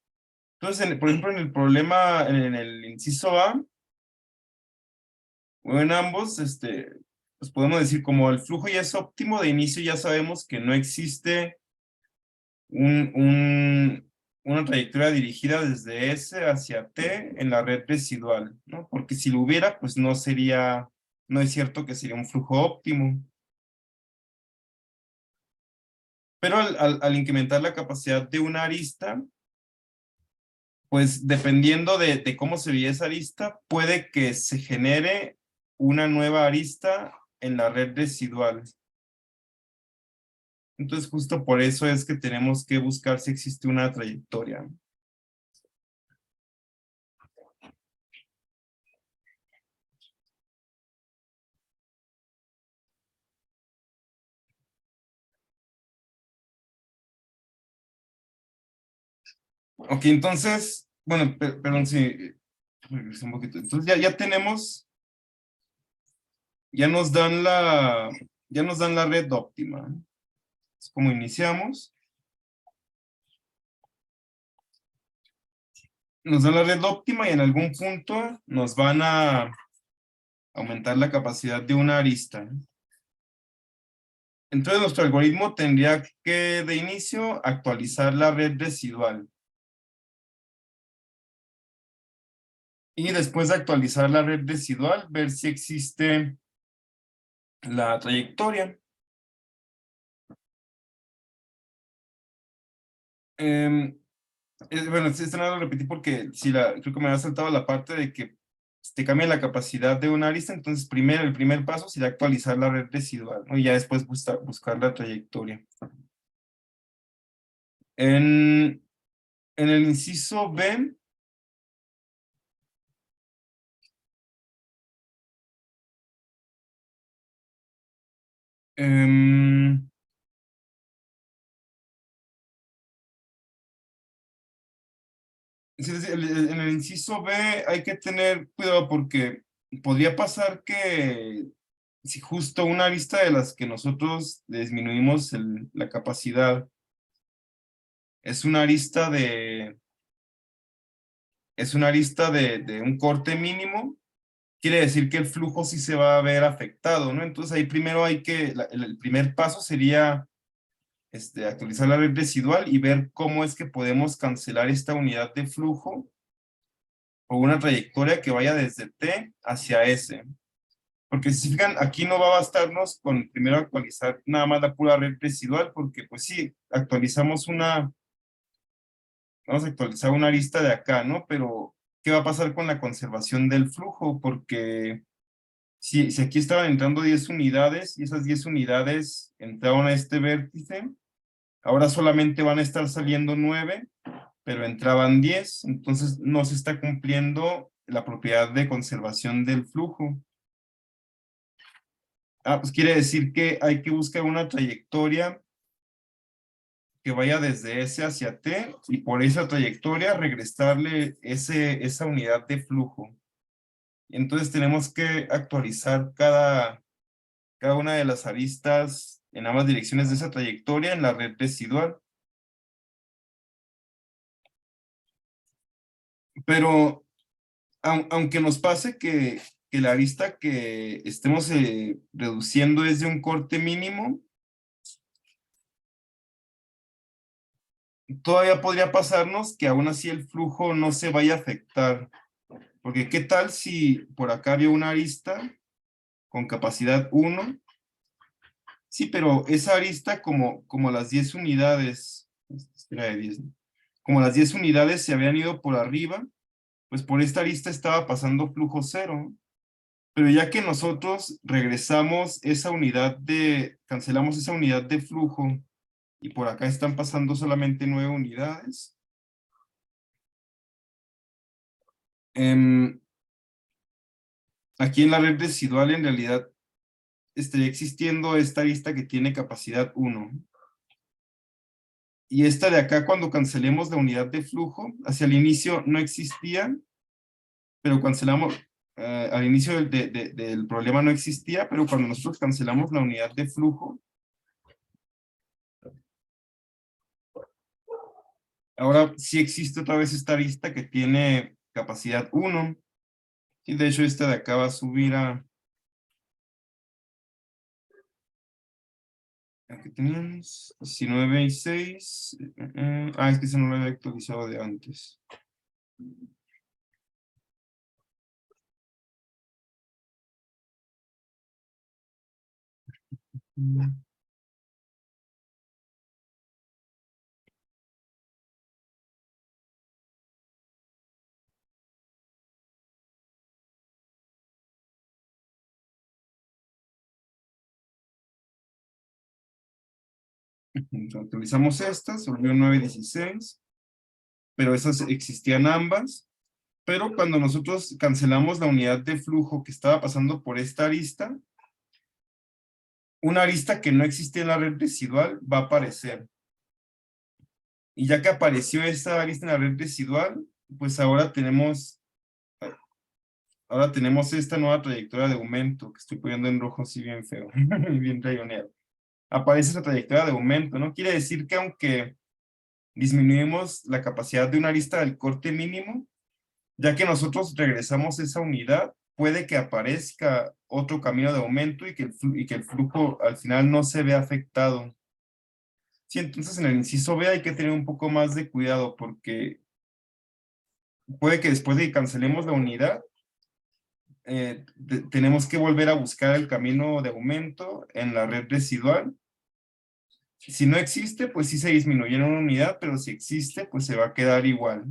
Entonces, por ejemplo, en el problema, en el inciso A, o en ambos, pues podemos decir como el flujo ya es óptimo, de inicio ya sabemos que no existe un, un- una trayectoria dirigida desde S hacia T en la red residual, ¿no? Porque si lo hubiera, pues no es cierto que sería un flujo óptimo. Pero al incrementar la capacidad de una arista, pues dependiendo de cómo se veía esa arista, puede que se genere una nueva arista en la red residual. Entonces, justo por eso es que tenemos que buscar si existe una trayectoria. Ok, entonces, bueno, perdón, sí, regresé un poquito. Entonces ya tenemos, ya nos dan ya nos dan la red óptima. Es como iniciamos. Nos dan la red óptima y en algún punto nos van a aumentar la capacidad de una arista. Entonces nuestro algoritmo tendría que de inicio actualizar la red residual. Y después de actualizar la red residual, ver si existe la trayectoria. Em, bueno, esto no lo repetí porque creo que me había saltado la parte de que te cambia la capacidad de una arista, entonces primero el primer paso sería actualizar la red residual, ¿no? Y ya después buscar la trayectoria. En, en el inciso B, em, en el inciso B hay que tener cuidado porque podría pasar que si justo una arista de las que nosotros disminuimos la capacidad es una arista de un corte mínimo, quiere decir que el flujo sí se va a ver afectado, ¿no? Entonces ahí primero el primer paso sería actualizar la red residual y ver cómo es que podemos cancelar esta unidad de flujo o una trayectoria que vaya desde T hacia S. Porque si se fijan, aquí no va a bastarnos con primero actualizar nada más la pura red residual, porque pues sí, vamos a actualizar una arista de acá, ¿no? Pero, ¿qué va a pasar con la conservación del flujo? Porque si aquí estaban entrando 10 unidades y esas 10 unidades entraron a este vértice, ahora solamente van a estar saliendo 9, pero entraban 10, entonces no se está cumpliendo la propiedad de conservación del flujo. Pues quiere decir que hay que buscar una trayectoria que vaya desde S hacia T y por esa trayectoria regresarle esa unidad de flujo. Entonces tenemos que actualizar cada una de las aristas en ambas direcciones de esa trayectoria en la red residual. Pero aunque nos pase que la arista que estemos reduciendo es de un corte mínimo, todavía podría pasarnos que aún así el flujo no se vaya a afectar. Porque ¿qué tal si por acá había una arista con capacidad 1? Sí, pero esa arista como las 10 unidades, era de 10, ¿no? Como las 10 unidades se habían ido por arriba, pues por esta arista estaba pasando flujo cero. Pero ya que nosotros cancelamos esa unidad de flujo y por acá están pasando solamente 9 unidades, em, aquí en la red residual en realidad estaría existiendo esta arista que tiene capacidad 1. Y esta de acá, cuando cancelemos la unidad de flujo, hacia el inicio no existía, pero cancelamos, al inicio del problema no existía, pero cuando nosotros cancelamos la unidad de flujo, ahora sí existe otra vez esta arista que tiene capacidad 1. Y de hecho esta de acá va a subir a... Aquí teníamos 19 y 6. Es que se no lo había actualizado de antes. Entonces, actualizamos estas, se volvió 9 y 16. Pero esas existían ambas. Pero cuando nosotros cancelamos la unidad de flujo que estaba pasando por esta arista, una arista que no existía en la red residual va a aparecer. Y ya que apareció esta arista en la red residual, pues ahora tenemos esta nueva trayectoria de aumento, que estoy poniendo en rojo así bien feo, bien rayonero. Aparece esa trayectoria de aumento, ¿no? Quiere decir que aunque disminuimos la capacidad de una arista del corte mínimo, ya que nosotros regresamos esa unidad, puede que aparezca otro camino de aumento y que el flujo al final no se vea afectado. Sí, entonces en el inciso B hay que tener un poco más de cuidado porque puede que después de que cancelemos la unidad, tenemos que volver a buscar el camino de aumento en la red residual. Si no existe, pues sí se disminuye en una unidad, pero si existe, pues se va a quedar igual.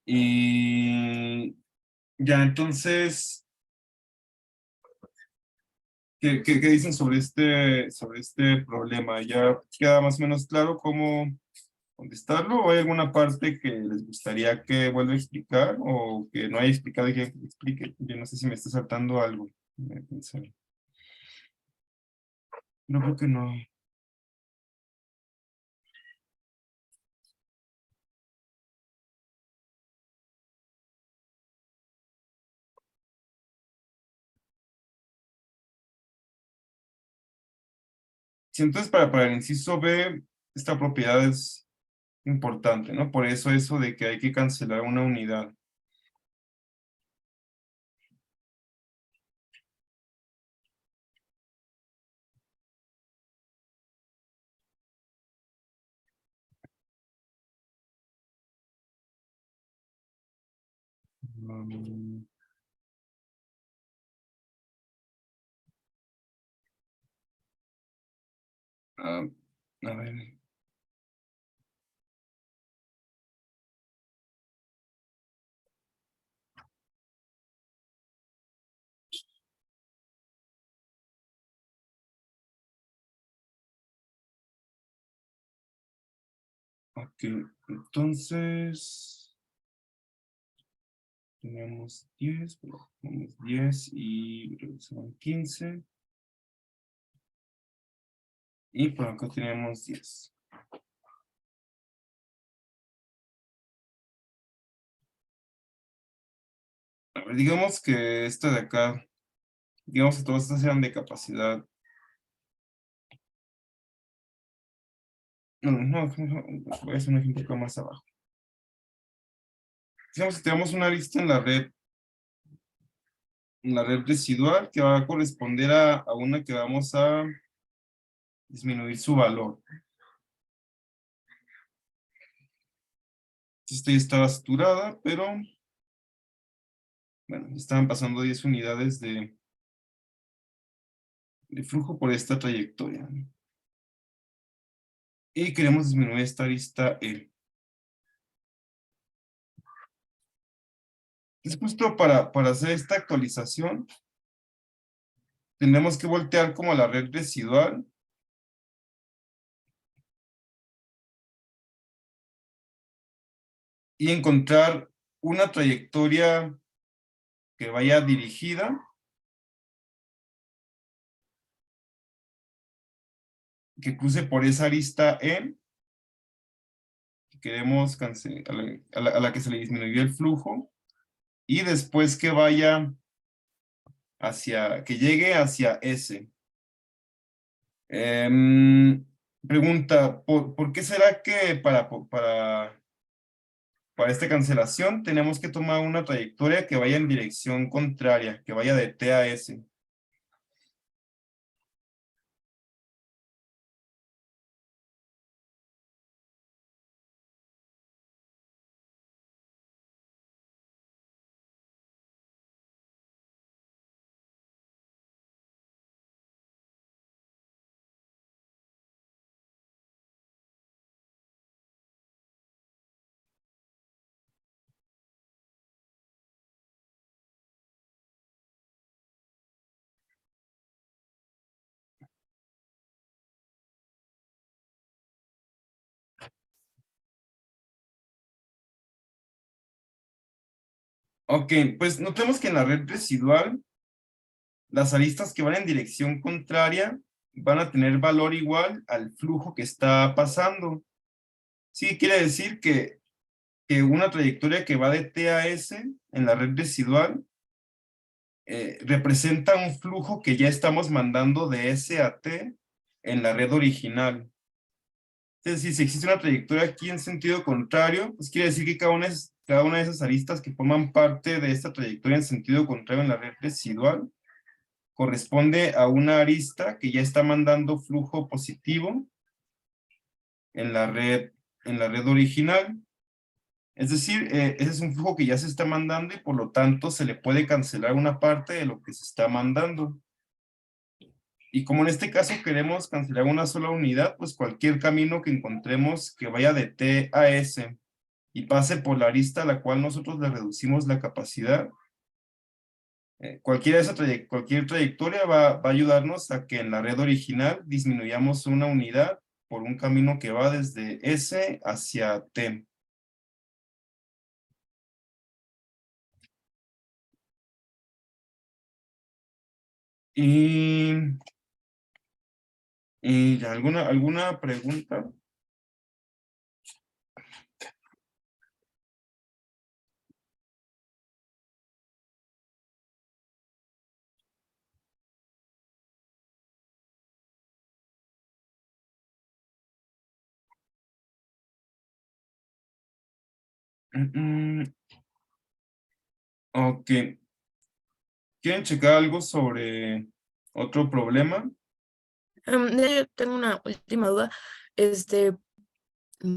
Y ya, entonces, ¿qué dicen sobre este problema? ¿Ya queda más o menos claro cómo contestarlo? ¿O hay alguna parte que les gustaría que vuelva a explicar o que no haya explicado y que explique? Yo no sé si me está saltando algo. No creo que no. Sí, entonces para el inciso B, esta propiedad es importante, ¿no? Por eso de que hay que cancelar una unidad. Um, ah, a ver. Ok, entonces tenemos 10, pero tenemos 10 y son 15. Y por acá tenemos 10. A ver, digamos que esta de acá, digamos que todas estas eran de capacidad. No, voy a hacer un ejemplo acá más abajo. Digamos que tenemos una lista en la red residual que va a corresponder a una que vamos a disminuir su valor. Esta ya estaba saturada, pero bueno, estaban pasando 10 unidades de flujo por esta trayectoria. Y queremos disminuir esta arista E. Después, para hacer esta actualización, tenemos que voltear como la red residual. Y encontrar una trayectoria que vaya dirigida que cruce por esa arista E, que queremos a la que se le disminuyó el flujo, y después que vaya que llegue hacia S. Pregunta, ¿por qué será que para esta cancelación tenemos que tomar una trayectoria que vaya en dirección contraria, que vaya de T a S? Ok, pues notemos que en la red residual, las aristas que van en dirección contraria van a tener valor igual al flujo que está pasando. Sí, quiere decir que una trayectoria que va de T a S en la red residual representa un flujo que ya estamos mandando de S a T en la red original. Es decir, si existe una trayectoria aquí en sentido contrario, pues quiere decir que cada una de esas aristas que forman parte de esta trayectoria en sentido contrario en la red residual corresponde a una arista que ya está mandando flujo positivo en en la red original. Es decir, ese es un flujo que ya se está mandando y por lo tanto se le puede cancelar una parte de lo que se está mandando. Y como en este caso queremos cancelar una sola unidad, pues cualquier camino que encontremos que vaya de T a S y pase por la arista a la cual nosotros le reducimos la capacidad, cualquier trayectoria va a ayudarnos a que en la red original disminuyamos una unidad por un camino que va desde S hacia T. Y, ¿alguna pregunta? Mm, ok. ¿Quieren checar algo sobre otro problema? Yo tengo una última duda. Este,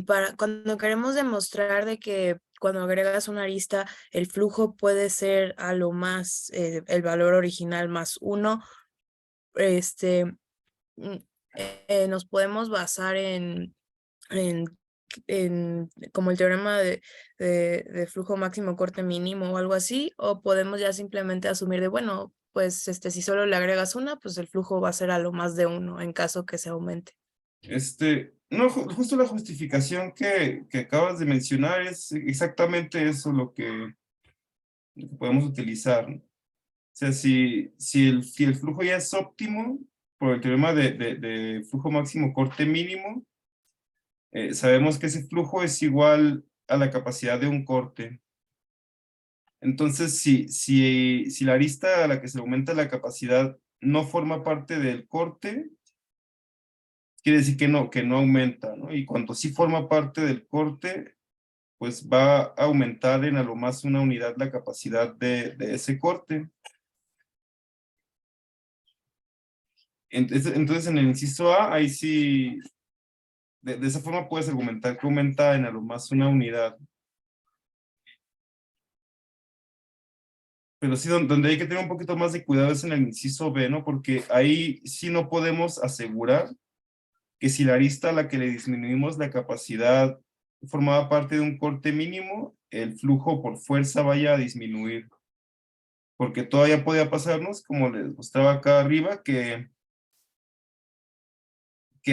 para cuando queremos demostrar de que cuando agregas una arista, el flujo puede ser a lo más, el valor original más 1, este, mm, nos podemos basar en, como el teorema de flujo máximo corte mínimo o algo así, o podemos ya simplemente asumir de, bueno, pues si solo le agregas una, pues el flujo va a ser a lo más de 1 en caso que se aumente. No, justo la justificación que acabas de mencionar es exactamente eso lo que podemos utilizar, ¿no? O sea, si el flujo ya es óptimo, por el teorema de flujo máximo corte mínimo, sabemos que ese flujo es igual a la capacidad de un corte. Entonces, si la arista a la que se aumenta la capacidad no forma parte del corte, quiere decir que no aumenta, ¿no? Y cuando sí forma parte del corte, pues va a aumentar en a lo más una unidad la capacidad de ese corte. Entonces, en el inciso A, ahí sí, de esa forma puedes argumentar que aumenta en a lo más una unidad. Pero sí, donde hay que tener un poquito más de cuidado es en el inciso B, ¿no? Porque ahí sí no podemos asegurar que si la arista a la que le disminuimos la capacidad formaba parte de un corte mínimo, el flujo por fuerza vaya a disminuir. Porque todavía podía pasarnos, como les mostraba acá arriba, que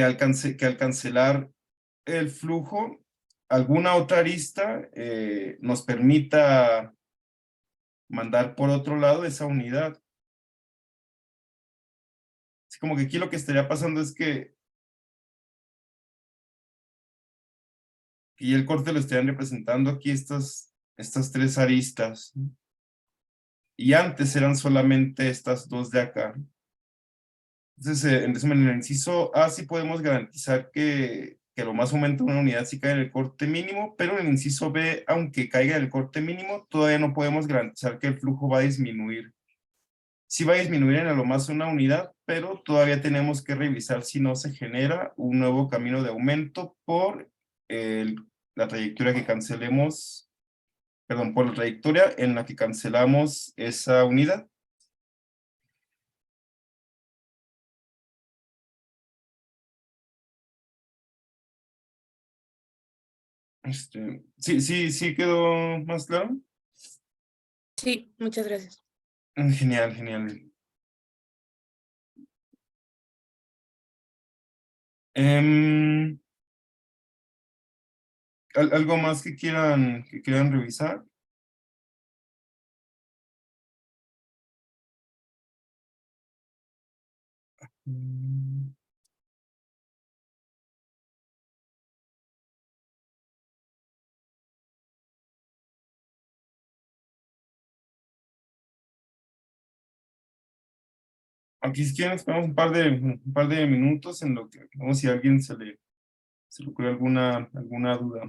al cancelar el flujo, alguna otra arista nos permita mandar por otro lado esa unidad. Así como que aquí lo que estaría pasando es que y el corte lo estarían representando aquí estas tres aristas, ¿no? Y antes eran solamente estas dos de acá. Entonces, en resumen, en el inciso A sí podemos garantizar que lo más aumenta una unidad si cae en el corte mínimo, pero en el inciso B, aunque caiga en el corte mínimo, todavía no podemos garantizar que el flujo va a disminuir. Sí va a disminuir en a lo más una unidad, pero todavía tenemos que revisar si no se genera un nuevo camino de aumento por la trayectoria que cancelemos, perdón, por la trayectoria en la que cancelamos esa unidad. Sí quedó más claro. Sí, muchas gracias. Genial, genial. Em, ¿Algo más que quieran revisar? Mm, Aquí si quieren esperamos un par de minutos en lo que vamos si a alguien se le ocurre alguna duda.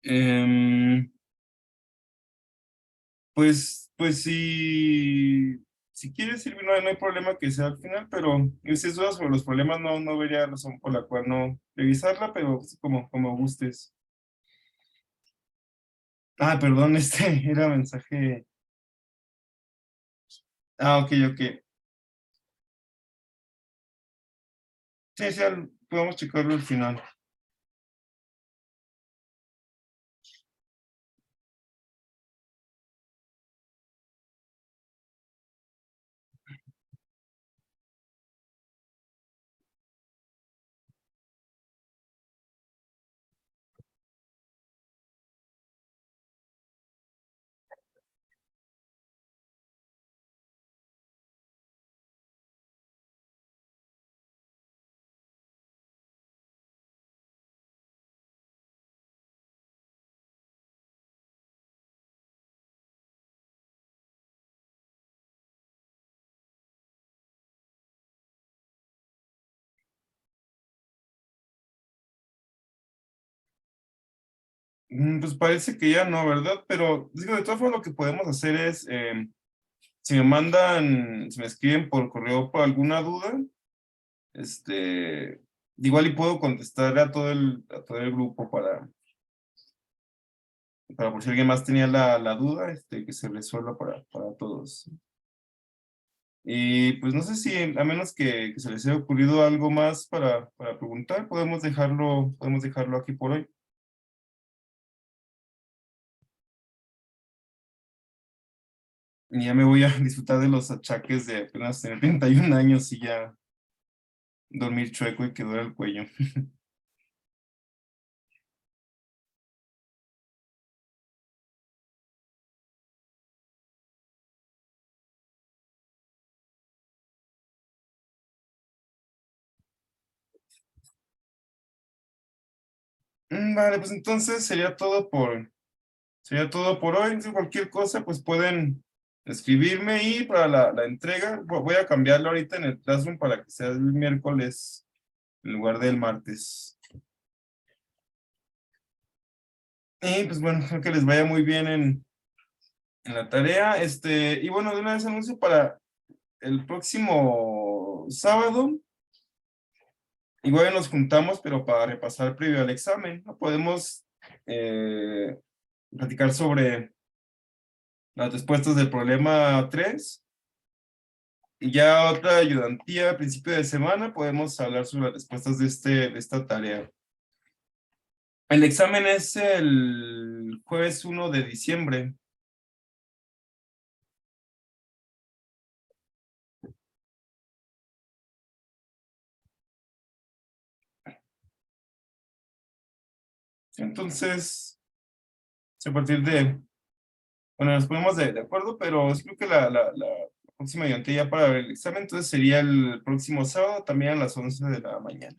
Em, pues si quieres, Silvia, no hay problema que sea al final, pero si es dudas sobre los problemas, no vería razón por la cual no revisarla, pero pues, como gustes. Ah, perdón, era mensaje. Ah, ok, ok. Sí, sí, podemos checarlo al final. Pues parece que ya no, ¿verdad? Pero digo, de todas formas lo que podemos hacer es, si me escriben por correo por alguna duda, igual y puedo contestar a todo el grupo para por si alguien más tenía la duda, que se resuelva para todos. Y pues no sé si, a menos que se les haya ocurrido algo más para preguntar, podemos dejarlo aquí por hoy. Y ya me voy a disfrutar de los achaques de apenas tener 31 años y ya dormir chueco y que duele el cuello. Vale, pues entonces sería todo por hoy. Si cualquier cosa, pues pueden escribirme y para la entrega, voy a cambiarlo ahorita en el Classroom para que sea el miércoles en lugar del martes. Y pues bueno, creo que les vaya muy bien en la tarea. Y bueno, de una vez anuncio para el próximo sábado. Igual nos juntamos, pero para repasar previo al examen, ¿no? Podemos eh, platicar sobre las respuestas del problema 3 y ya otra ayudantía a principio de semana podemos hablar sobre las respuestas de esta tarea. El examen es el jueves 1 de diciembre. Entonces, a partir de, bueno, nos ponemos de acuerdo, pero creo que la próxima ayudante ya para el examen, entonces sería el próximo sábado, también a las 11 de la mañana.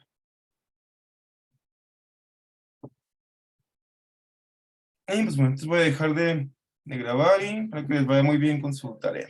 Y pues bueno, entonces voy a dejar de grabar y para que les vaya muy bien con su tarea.